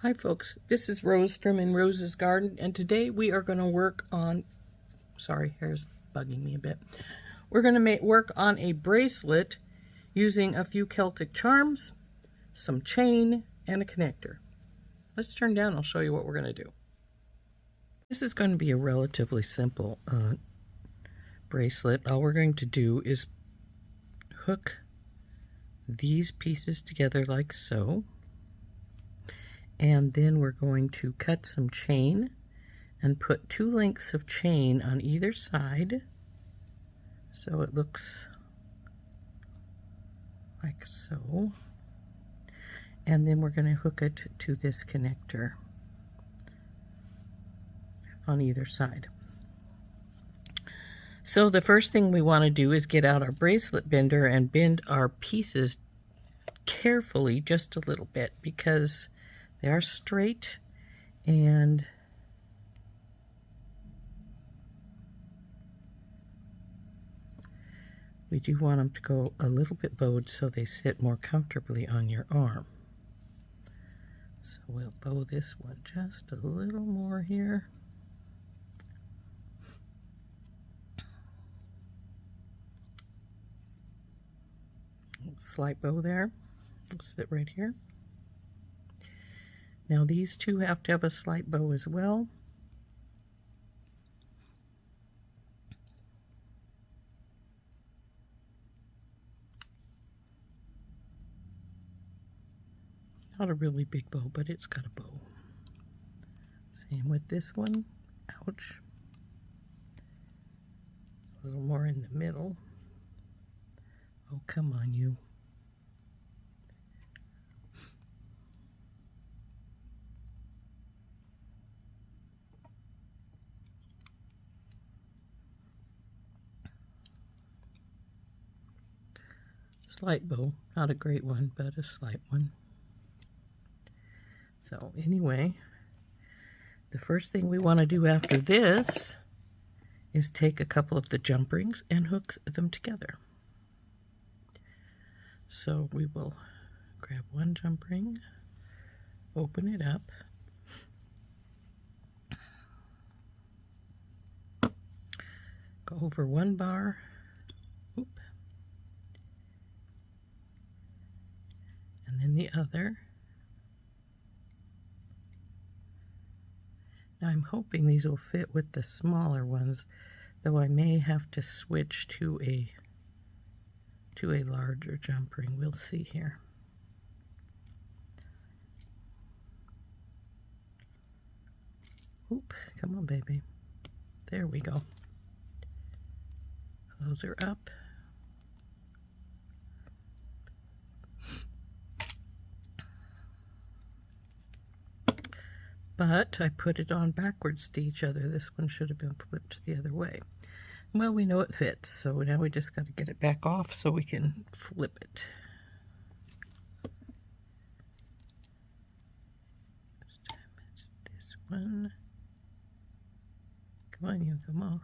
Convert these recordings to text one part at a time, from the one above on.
Hi folks, this is Rose from In Rose's Garden, and today we are going to work on, sorry, hair's bugging me a bit. We're going to work on a bracelet using a few Celtic charms, some chain, and a connector. Let's turn down, I'll show you what we're going to do. This is going to be a relatively simple bracelet. All we're going to do is hook these pieces together like so. And then we're going to cut some chain and put 2 lengths of chain on either side so it looks like so. And then we're going to hook it to this connector on either side. So the first thing we want to do is get out our bracelet bender and bend our pieces carefully just a little bit, because they are straight and we do want them to go a little bit bowed so they sit more comfortably on your arm. So we'll bow this one just a little more here. Slight bow there. It'll sit right here. Now these two have to have a slight bow as well. Not a really big bow, but it's got a bow. Same with this one. Ouch. A little more in the middle. Oh, come on, you. Slight bow, not a great one, but a slight one. So anyway, the first thing we want to do after this is take a couple of the jump rings and hook them together. So we will grab one jump ring, open it up, go over one bar, oop, and then the other. Now I'm hoping these will fit with the smaller ones, though I may have to switch to a larger jump ring. We'll see here. Oop, come on baby. There we go. Those are up. But I put it on backwards to each other. This one should have been flipped the other way. Well, we know it fits, so now we just got to get it back off so we can flip it. This time it's this one. Come on, you, come off.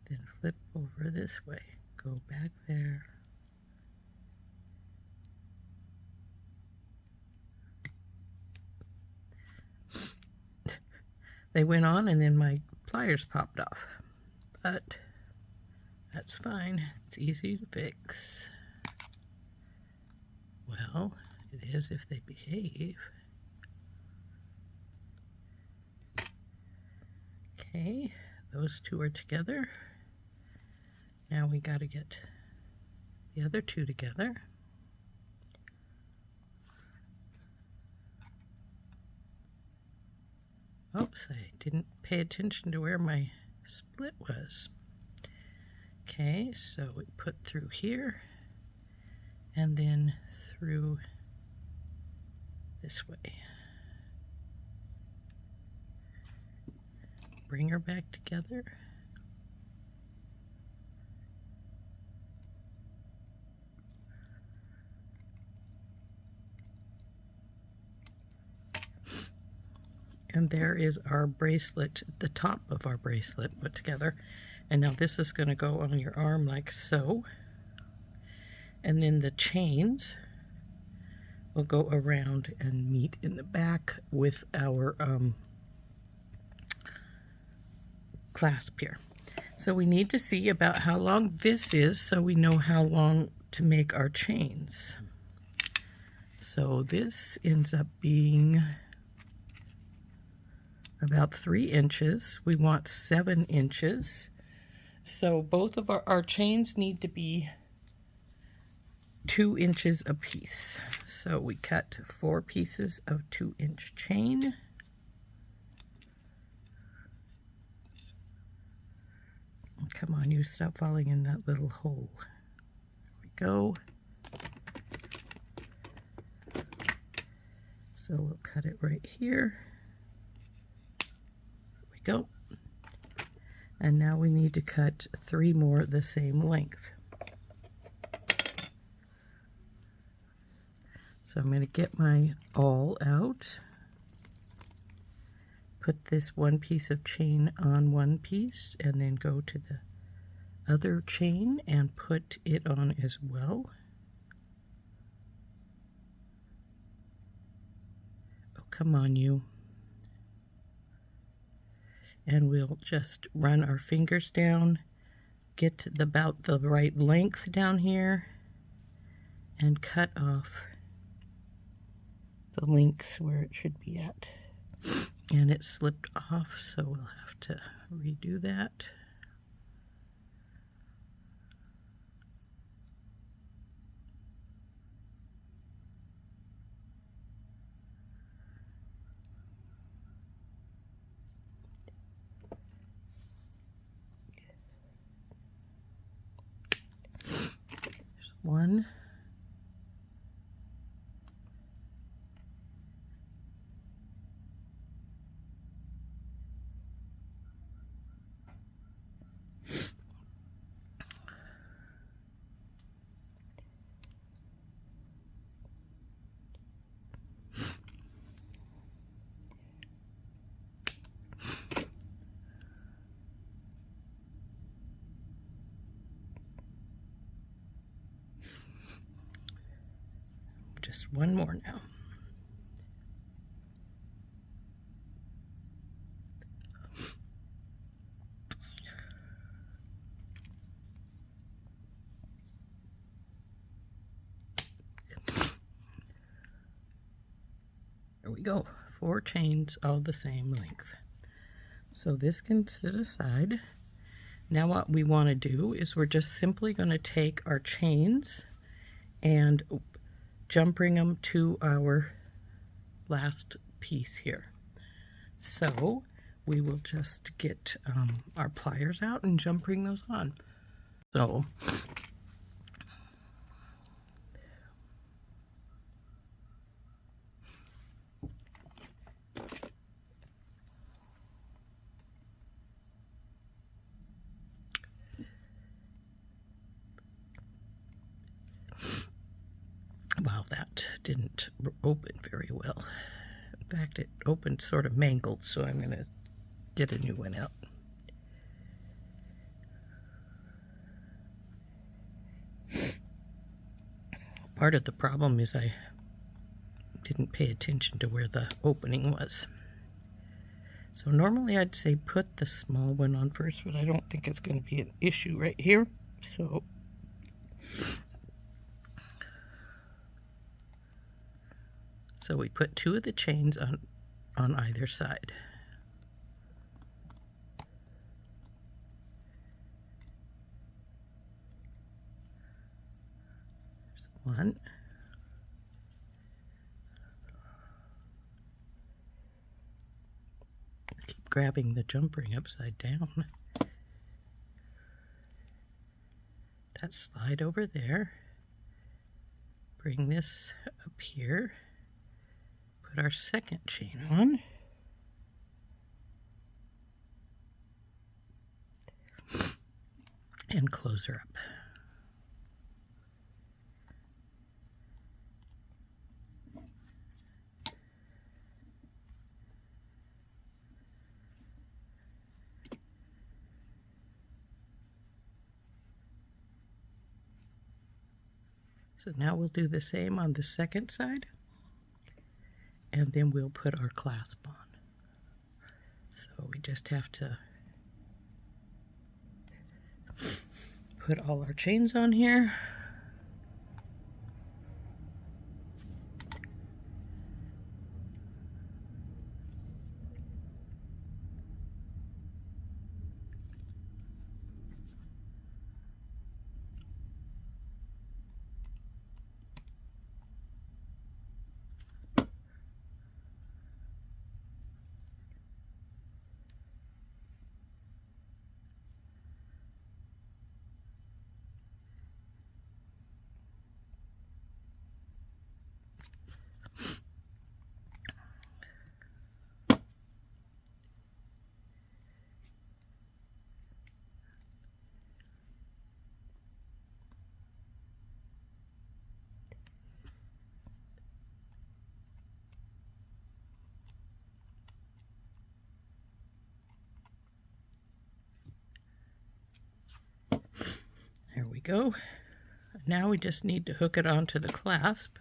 Then flip over this way. Go back there. They went on and then my pliers popped off, but that's fine. It's easy to fix. Well, it is if they behave. Okay, those two are together. Now we got to get the other two together. Oops, I didn't pay attention to where my split was. Okay, so we put through here and then through this way. Bring her back together. And there is our bracelet, the top of our bracelet put together. And now this is going to go on your arm like so. And then the chains will go around and meet in the back with our clasp here. So we need to see about how long this is so we know how long to make our chains. So this ends up being about 3 inches. We want 7 inches. So both of our chains need to be 2 inches a piece. So we cut 4 pieces of 2-inch chain. Come on, you stop falling in that little hole. There we go. So we'll cut it right here. There we go. And now we need to cut 3 more the same length. So I'm going to get my awl out. Put this one piece of chain on one piece and then go to the other chain and put it on as well. Oh, come on, you. And we'll just run our fingers down, get about the right length down here, and cut off the length where it should be at. And it slipped off, so we'll have to redo that. There's one. Just one more now. There we go. 4 chains all the same length. So this can sit aside. Now what we want to do is we're just simply going to take our chains and jump ring them to our last piece here. So we will just get our pliers out and jump ring those on. So wow, that didn't open very well. In fact, it opened sort of mangled, so I'm going to get a new one out. Part of the problem is I didn't pay attention to where the opening was. So normally I'd say put the small one on first, but I don't think it's going to be an issue right here. So we put 2 of the chains on either side. There's one. Keep grabbing the jump ring upside down. That slide over there. Bring this up here. Put our second chain on. And close her up. So now we'll do the same on the second side. and then we'll put our clasp on. So we just have to put all our chains on here. There we go. Now we just need to hook it onto the clasp,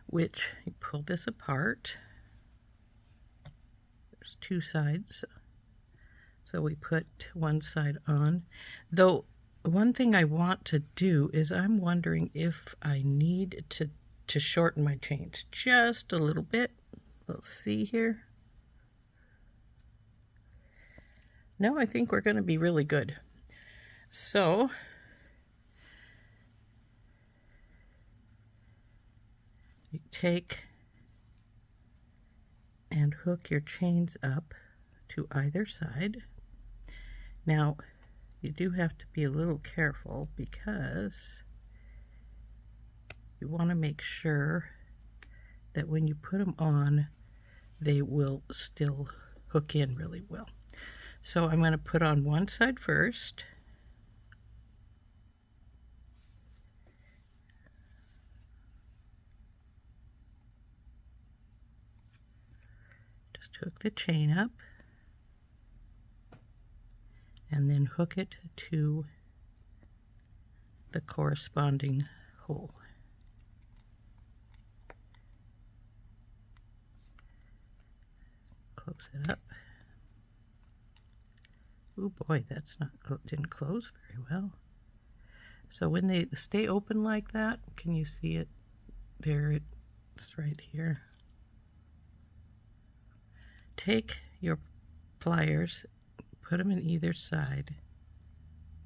which you pull this apart. There's two sides. So we put one side on. Though one thing I want to do is I'm wondering if I need to shorten my chains just a little bit. We'll see here. No, I think we're going to be really good. So you take and hook your chains up to either side. Now, you do have to be a little careful because you want to make sure that when you put them on, they will still hook in really well. So I'm going to put on one side first. Just hook the chain up and then hook it to the corresponding hole. Close it up. Oh boy, that's not, didn't close very well. So when they stay open like that, can you see it? There, it's right here. Take your pliers, put them in either side.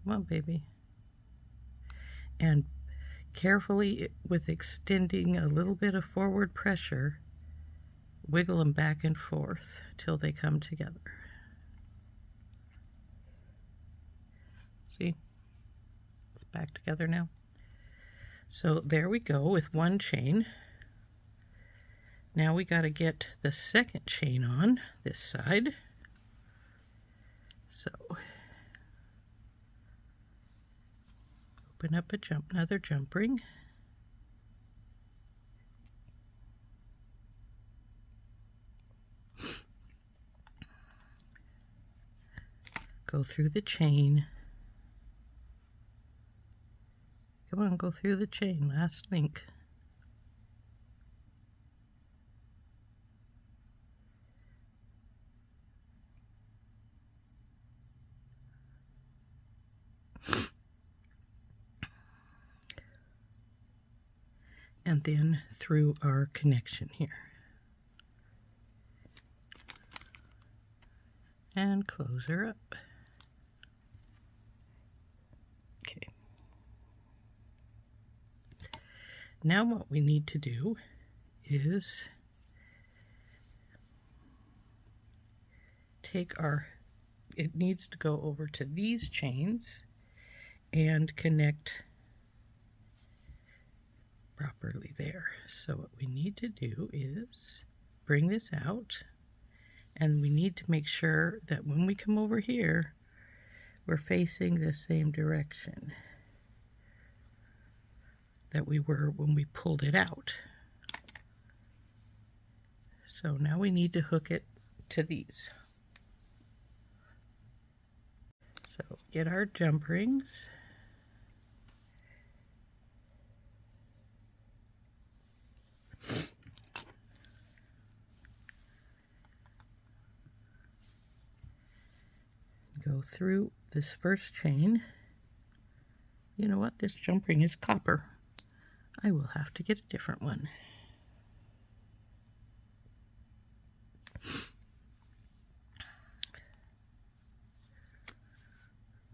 Come on, baby. And carefully, with extending a little bit of forward pressure, wiggle them back and forth till they come together. See? It's back together now. So there we go with one chain. Now we got to get the second chain on this side. So open up another jump ring. Go through the chain. Come on, go through the chain, last link. And then through our connection here. And close her up. Okay. Now what we need to do is take it needs to go over to these chains and connect properly there. So what we need to do is bring this out, and we need to make sure that when we come over here, we're facing the same direction that we were when we pulled it out. So now we need to hook it to these. So get our jump rings. go through this first chain. You know what? This jump ring is copper. I will have to get a different one.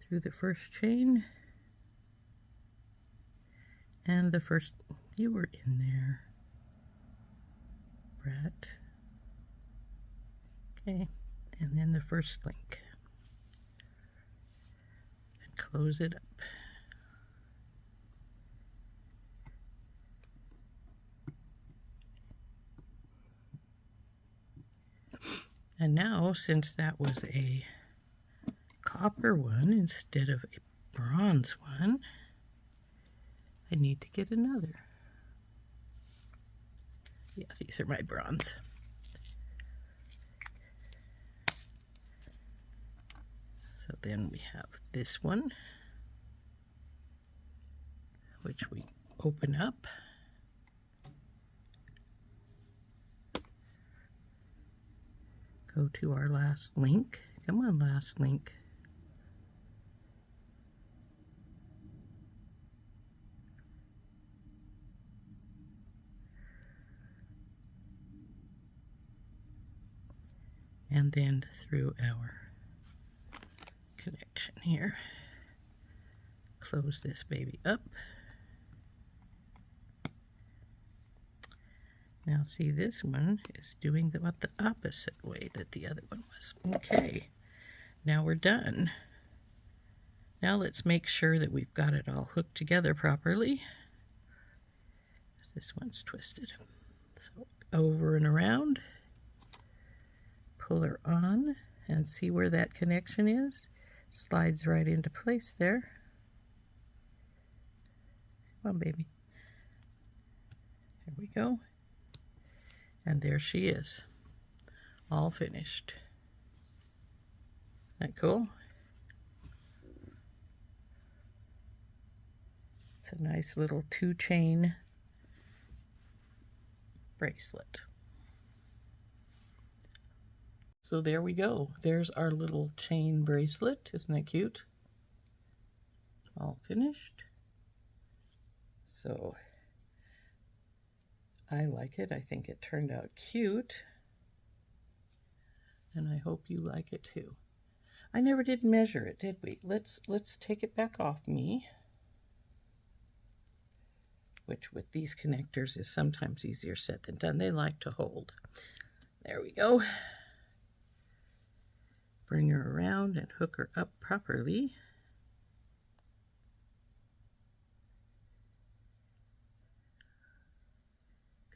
Through the first chain. And the first, you were in there, Brett. Okay, and then the first link. And close it up. And now, since that was a copper one instead of a bronze one, I need to get another. Yeah, these are my bronze. So then we have this one, which we open up. Go to our last link. Come on, last link. And then through our connection here, close this baby up. Now see, this one is doing what the opposite way that the other one was. Okay, now we're done. Now let's make sure that we've got it all hooked together properly. This one's twisted. So over and around, pull her on and see where that connection is. Slides right into place there. Come on, baby. Here we go. And there she is, all finished. Isn't that cool? It's a nice little 2-chain bracelet. So there we go. There's our little chain bracelet. Isn't that cute? All finished. So I like it. I think it turned out cute. And I hope you like it too. I never did measure it, did we? Let's take it back off me. Which with these connectors is sometimes easier said than done. They like to hold. There we go. Bring her around and hook her up properly.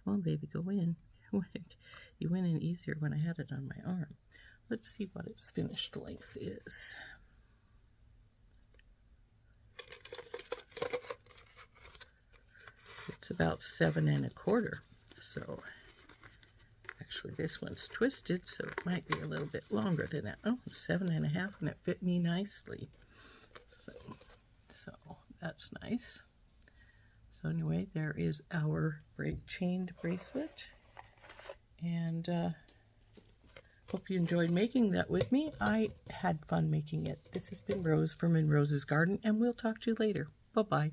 Come on, baby, go in. You went in easier when I had it on my arm. Let's see what its finished length is. It's about 7 1/4. So actually this one's twisted, so it might be a little bit longer than that. Oh, it's 7 1/2, and it fit me nicely. So that's nice. So anyway, there is our chained bracelet, and hope you enjoyed making that with me. I had fun making it. This has been Rose from In Rose's Garden, and we'll talk to you later. Bye-bye.